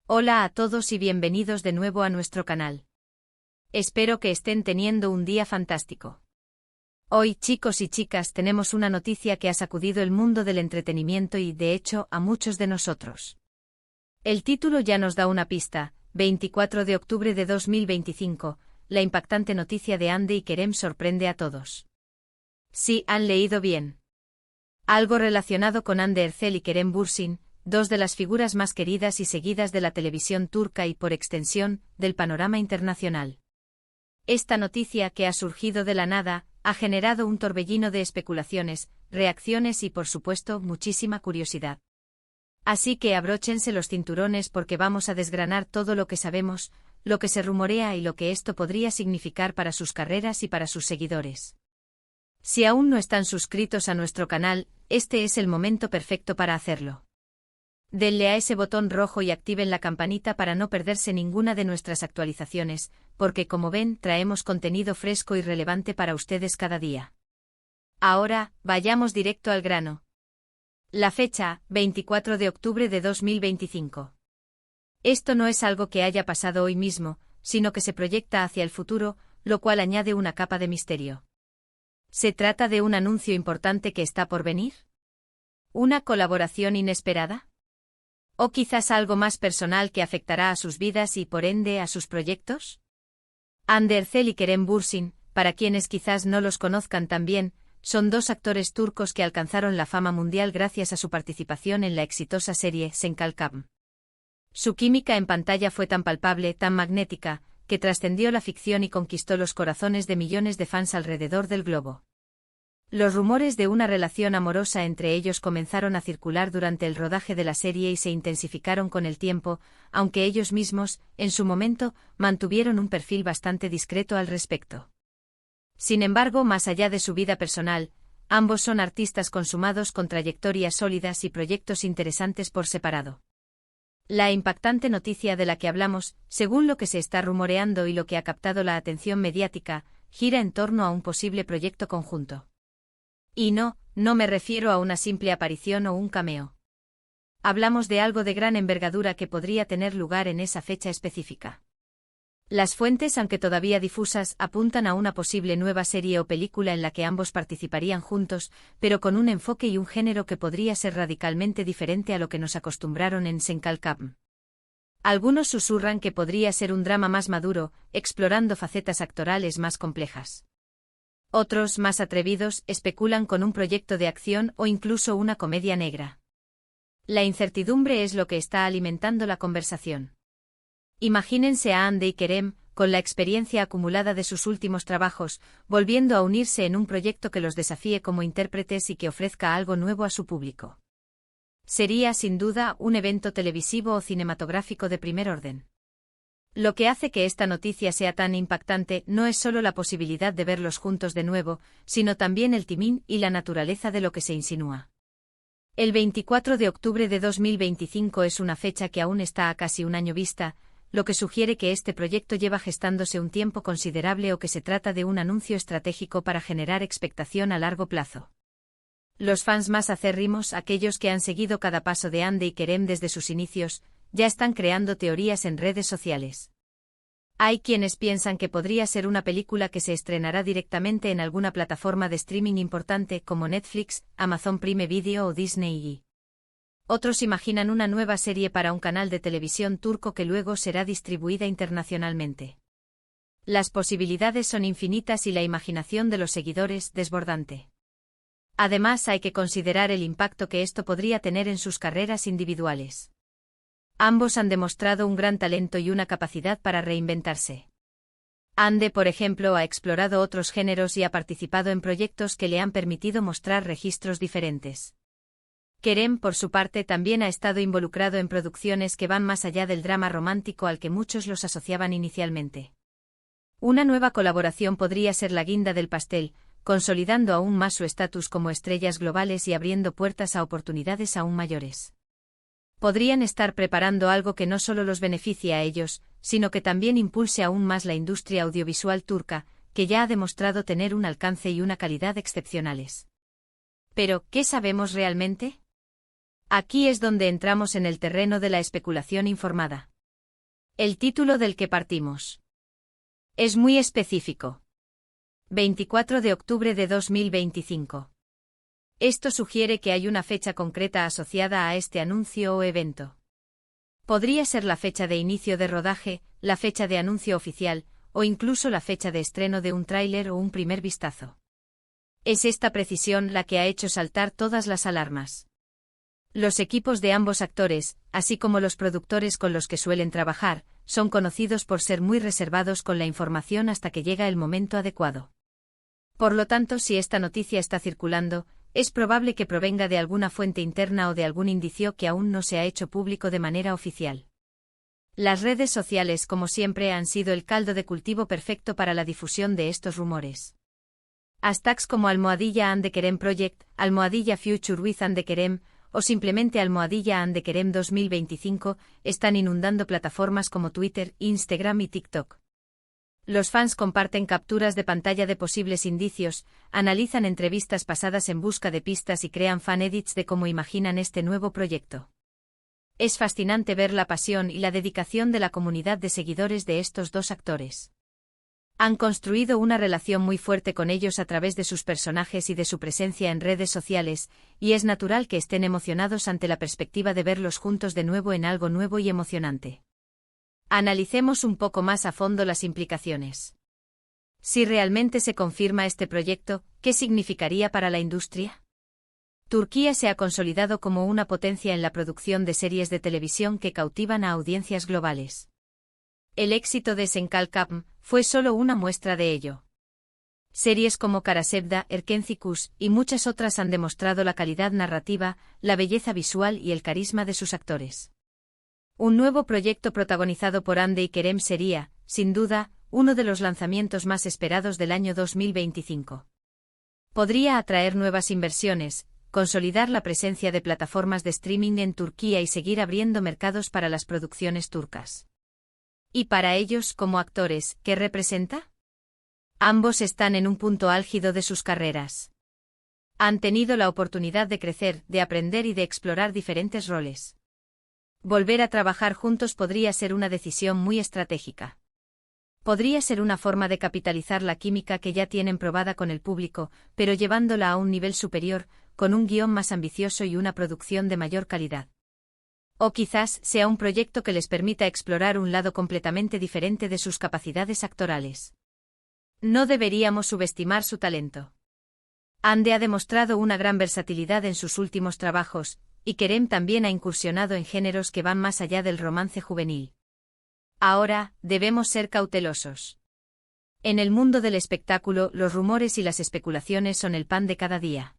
Hola a todos y bienvenidos de nuevo a nuestro canal. Espero que estén teniendo un día fantástico. Hoy, chicos y chicas, tenemos una noticia que ha sacudido el mundo del entretenimiento y, de hecho, a muchos de nosotros. El título ya nos da una pista: 24 de octubre de 2025, la impactante noticia de Hande y Kerem sorprende a todos. Sí, han leído bien. Algo relacionado con Hande Erçel y Kerem Bürsin, dos de las figuras más queridas y seguidas de la televisión turca y, por extensión, del panorama internacional. Esta noticia, que ha surgido de la nada, ha generado un torbellino de especulaciones, reacciones y, por supuesto, muchísima curiosidad. Así que abróchense los cinturones porque vamos a desgranar todo lo que sabemos, lo que se rumorea y lo que esto podría significar para sus carreras y para sus seguidores. Si aún no están suscritos a nuestro canal, este es el momento perfecto para hacerlo. Denle a ese botón rojo y activen la campanita para no perderse ninguna de nuestras actualizaciones, porque como ven, traemos contenido fresco y relevante para ustedes cada día. Ahora, vayamos directo al grano. La fecha, 24 de octubre de 2025. Esto no es algo que haya pasado hoy mismo, sino que se proyecta hacia el futuro, lo cual añade una capa de misterio. ¿Se trata de un anuncio importante que está por venir? ¿Una colaboración inesperada? ¿O quizás algo más personal que afectará a sus vidas y, por ende, a sus proyectos? Hande Erçel y Kerem Bürsin, para quienes quizás no los conozcan tan bien, son dos actores turcos que alcanzaron la fama mundial gracias a su participación en la exitosa serie Sen Kalkam. Su química en pantalla fue tan palpable, tan magnética, que trascendió la ficción y conquistó los corazones de millones de fans alrededor del globo. Los rumores de una relación amorosa entre ellos comenzaron a circular durante el rodaje de la serie y se intensificaron con el tiempo, aunque ellos mismos, en su momento, mantuvieron un perfil bastante discreto al respecto. Sin embargo, más allá de su vida personal, ambos son artistas consumados con trayectorias sólidas y proyectos interesantes por separado. La impactante noticia de la que hablamos, según lo que se está rumoreando y lo que ha captado la atención mediática, gira en torno a un posible proyecto conjunto. Y no me refiero a una simple aparición o un cameo. Hablamos de algo de gran envergadura que podría tener lugar en esa fecha específica. Las fuentes, aunque todavía difusas, apuntan a una posible nueva serie o película en la que ambos participarían juntos, pero con un enfoque y un género que podría ser radicalmente diferente a lo que nos acostumbraron en Sen Kalkam. Algunos susurran que podría ser un drama más maduro, explorando facetas actorales más complejas. Otros, más atrevidos, especulan con un proyecto de acción o incluso una comedia negra. La incertidumbre es lo que está alimentando la conversación. Imagínense a Hande y Kerem, con la experiencia acumulada de sus últimos trabajos, volviendo a unirse en un proyecto que los desafíe como intérpretes y que ofrezca algo nuevo a su público. Sería, sin duda, un evento televisivo o cinematográfico de primer orden. Lo que hace que esta noticia sea tan impactante no es solo la posibilidad de verlos juntos de nuevo, sino también el timing y la naturaleza de lo que se insinúa. El 24 de octubre de 2025 es una fecha que aún está a casi un año vista, lo que sugiere que este proyecto lleva gestándose un tiempo considerable o que se trata de un anuncio estratégico para generar expectación a largo plazo. Los fans más acérrimos, aquellos que han seguido cada paso de Hande y Kerem desde sus inicios, ya están creando teorías en redes sociales. Hay quienes piensan que podría ser una película que se estrenará directamente en alguna plataforma de streaming importante como Netflix, Amazon Prime Video o Disney. Otros imaginan una nueva serie para un canal de televisión turco que luego será distribuida internacionalmente. Las posibilidades son infinitas y la imaginación de los seguidores desbordante. Además, hay que considerar el impacto que esto podría tener en sus carreras individuales. Ambos han demostrado un gran talento y una capacidad para reinventarse. Hande, por ejemplo, ha explorado otros géneros y ha participado en proyectos que le han permitido mostrar registros diferentes. Kerem, por su parte, también ha estado involucrado en producciones que van más allá del drama romántico al que muchos los asociaban inicialmente. Una nueva colaboración podría ser la guinda del pastel, consolidando aún más su estatus como estrellas globales y abriendo puertas a oportunidades aún mayores. Podrían estar preparando algo que no solo los beneficie a ellos, sino que también impulse aún más la industria audiovisual turca, que ya ha demostrado tener un alcance y una calidad excepcionales. Pero, ¿qué sabemos realmente? Aquí es donde entramos en el terreno de la especulación informada. El título del que partimos es muy específico. 24 de octubre de 2025. Esto sugiere que hay una fecha concreta asociada a este anuncio o evento. Podría ser la fecha de inicio de rodaje, la fecha de anuncio oficial, o incluso la fecha de estreno de un tráiler o un primer vistazo. Es esta precisión la que ha hecho saltar todas las alarmas. Los equipos de ambos actores, así como los productores con los que suelen trabajar, son conocidos por ser muy reservados con la información hasta que llega el momento adecuado. Por lo tanto, si esta noticia está circulando, es probable que provenga de alguna fuente interna o de algún indicio que aún no se ha hecho público de manera oficial. Las redes sociales, como siempre, han sido el caldo de cultivo perfecto para la difusión de estos rumores. Hashtags como @Andekerem Project, @Future with Andekerem, o simplemente @Andekerem 2025 están inundando plataformas como Twitter, Instagram y TikTok. Los fans comparten capturas de pantalla de posibles indicios, analizan entrevistas pasadas en busca de pistas y crean fan edits de cómo imaginan este nuevo proyecto. Es fascinante ver la pasión y la dedicación de la comunidad de seguidores de estos dos actores. Han construido una relación muy fuerte con ellos a través de sus personajes y de su presencia en redes sociales, y es natural que estén emocionados ante la perspectiva de verlos juntos de nuevo en algo nuevo y emocionante. Analicemos un poco más a fondo las implicaciones. Si realmente se confirma este proyecto, ¿qué significaría para la industria? Turquía se ha consolidado como una potencia en la producción de series de televisión que cautivan a audiencias globales. El éxito de Senkalkapm fue solo una muestra de ello. Series como Karasevda, Erkencikus y muchas otras han demostrado la calidad narrativa, la belleza visual y el carisma de sus actores. Un nuevo proyecto protagonizado por Hande y Kerem sería, sin duda, uno de los lanzamientos más esperados del año 2025. Podría atraer nuevas inversiones, consolidar la presencia de plataformas de streaming en Turquía y seguir abriendo mercados para las producciones turcas. ¿Y para ellos, como actores, qué representa? Ambos están en un punto álgido de sus carreras. Han tenido la oportunidad de crecer, de aprender y de explorar diferentes roles. Volver a trabajar juntos podría ser una decisión muy estratégica. Podría ser una forma de capitalizar la química que ya tienen probada con el público, pero llevándola a un nivel superior, con un guión más ambicioso y una producción de mayor calidad. O quizás sea un proyecto que les permita explorar un lado completamente diferente de sus capacidades actorales. No deberíamos subestimar su talento. Hande ha demostrado una gran versatilidad en sus últimos trabajos, y Kerem también ha incursionado en géneros que van más allá del romance juvenil. Ahora, debemos ser cautelosos. En el mundo del espectáculo, los rumores y las especulaciones son el pan de cada día.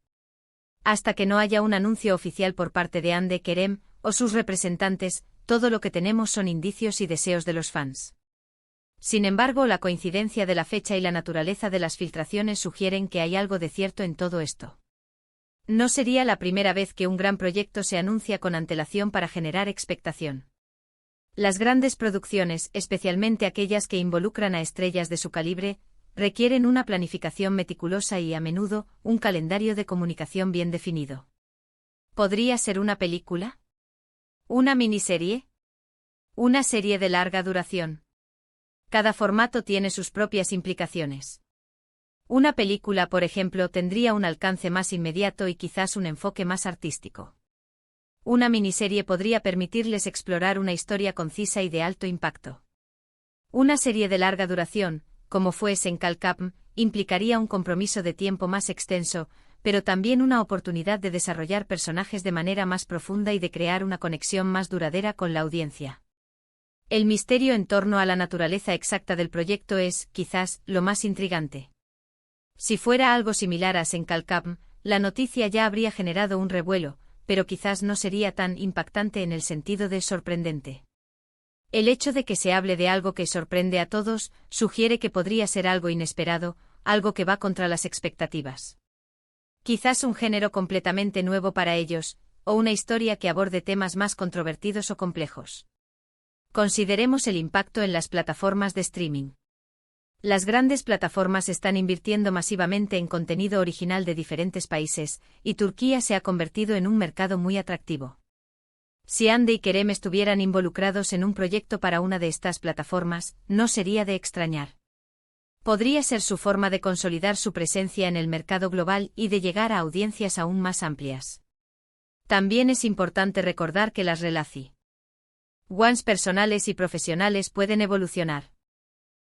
Hasta que no haya un anuncio oficial por parte de Hande, Kerem, o sus representantes, todo lo que tenemos son indicios y deseos de los fans. Sin embargo, la coincidencia de la fecha y la naturaleza de las filtraciones sugieren que hay algo de cierto en todo esto. No sería la primera vez que un gran proyecto se anuncia con antelación para generar expectación. Las grandes producciones, especialmente aquellas que involucran a estrellas de su calibre, requieren una planificación meticulosa y, a menudo, un calendario de comunicación bien definido. ¿Podría ser una película? ¿Una miniserie? ¿Una serie de larga duración? Cada formato tiene sus propias implicaciones. Una película, por ejemplo, tendría un alcance más inmediato y quizás un enfoque más artístico. Una miniserie podría permitirles explorar una historia concisa y de alto impacto. Una serie de larga duración, como fue Senkalkapm, implicaría un compromiso de tiempo más extenso, pero también una oportunidad de desarrollar personajes de manera más profunda y de crear una conexión más duradera con la audiencia. El misterio en torno a la naturaleza exacta del proyecto es, quizás, lo más intrigante. Si fuera algo similar a Senkalkapm, la noticia ya habría generado un revuelo, pero quizás no sería tan impactante en el sentido de sorprendente. El hecho de que se hable de algo que sorprende a todos, sugiere que podría ser algo inesperado, algo que va contra las expectativas. Quizás un género completamente nuevo para ellos, o una historia que aborde temas más controvertidos o complejos. Consideremos el impacto en las plataformas de streaming. Las grandes plataformas están invirtiendo masivamente en contenido original de diferentes países, y Turquía se ha convertido en un mercado muy atractivo. Si Ande y Kerem estuvieran involucrados en un proyecto para una de estas plataformas, no sería de extrañar. Podría ser su forma de consolidar su presencia en el mercado global y de llegar a audiencias aún más amplias. También es importante recordar que las relaciones personales y profesionales pueden evolucionar.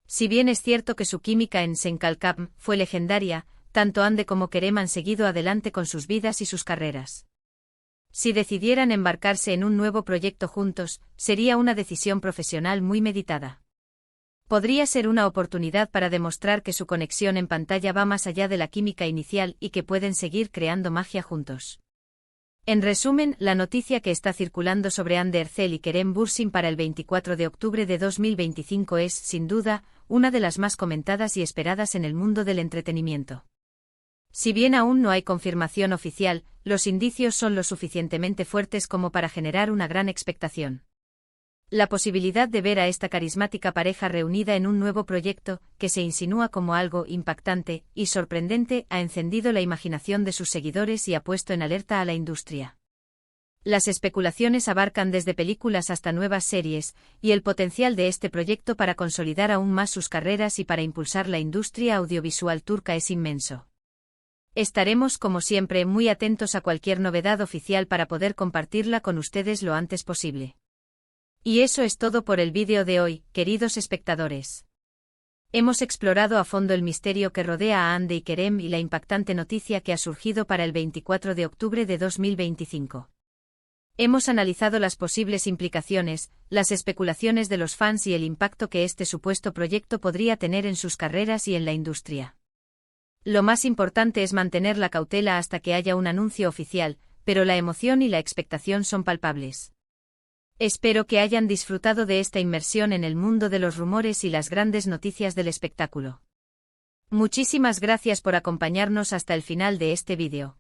Si bien es cierto que su química en Senkalkam fue legendaria, tanto Ande como Kerem han seguido adelante con sus vidas y sus carreras. Si decidieran embarcarse en un nuevo proyecto juntos, sería una decisión profesional muy meditada. Podría ser una oportunidad para demostrar que su conexión en pantalla va más allá de la química inicial y que pueden seguir creando magia juntos. En resumen, la noticia que está circulando sobre Hande Erçel y Kerem Bürsin para el 24 de octubre de 2025 es, sin duda, una de las más comentadas y esperadas en el mundo del entretenimiento. Si bien aún no hay confirmación oficial, los indicios son lo suficientemente fuertes como para generar una gran expectación. La posibilidad de ver a esta carismática pareja reunida en un nuevo proyecto, que se insinúa como algo impactante y sorprendente, ha encendido la imaginación de sus seguidores y ha puesto en alerta a la industria. Las especulaciones abarcan desde películas hasta nuevas series, y el potencial de este proyecto para consolidar aún más sus carreras y para impulsar la industria audiovisual turca es inmenso. Estaremos, como siempre, muy atentos a cualquier novedad oficial para poder compartirla con ustedes lo antes posible. Y eso es todo por el vídeo de hoy, queridos espectadores. Hemos explorado a fondo el misterio que rodea a Hande y Kerem y la impactante noticia que ha surgido para el 24 de octubre de 2025. Hemos analizado las posibles implicaciones, las especulaciones de los fans y el impacto que este supuesto proyecto podría tener en sus carreras y en la industria. Lo más importante es mantener la cautela hasta que haya un anuncio oficial, pero la emoción y la expectación son palpables. Espero que hayan disfrutado de esta inmersión en el mundo de los rumores y las grandes noticias del espectáculo. Muchísimas gracias por acompañarnos hasta el final de este vídeo.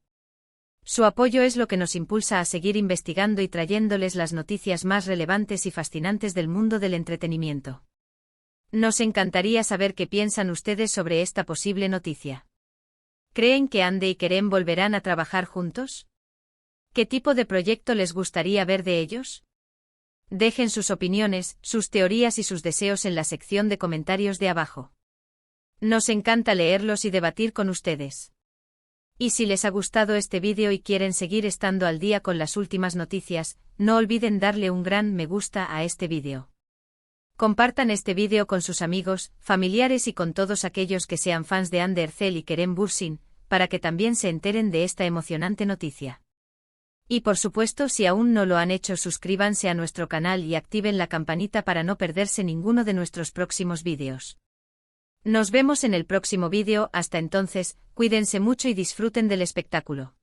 Su apoyo es lo que nos impulsa a seguir investigando y trayéndoles las noticias más relevantes y fascinantes del mundo del entretenimiento. Nos encantaría saber qué piensan ustedes sobre esta posible noticia. ¿Creen que Hande y Kerem volverán a trabajar juntos? ¿Qué tipo de proyecto les gustaría ver de ellos? Dejen sus opiniones, sus teorías y sus deseos en la sección de comentarios de abajo. Nos encanta leerlos y debatir con ustedes. Y si les ha gustado este vídeo y quieren seguir estando al día con las últimas noticias, no olviden darle un gran me gusta a este vídeo. Compartan este vídeo con sus amigos, familiares y con todos aquellos que sean fans de Hande Erçel y Kerem Bürsin, para que también se enteren de esta emocionante noticia. Y por supuesto, si aún no lo han hecho, suscríbanse a nuestro canal y activen la campanita para no perderse ninguno de nuestros próximos vídeos. Nos vemos en el próximo vídeo, hasta entonces, cuídense mucho y disfruten del espectáculo.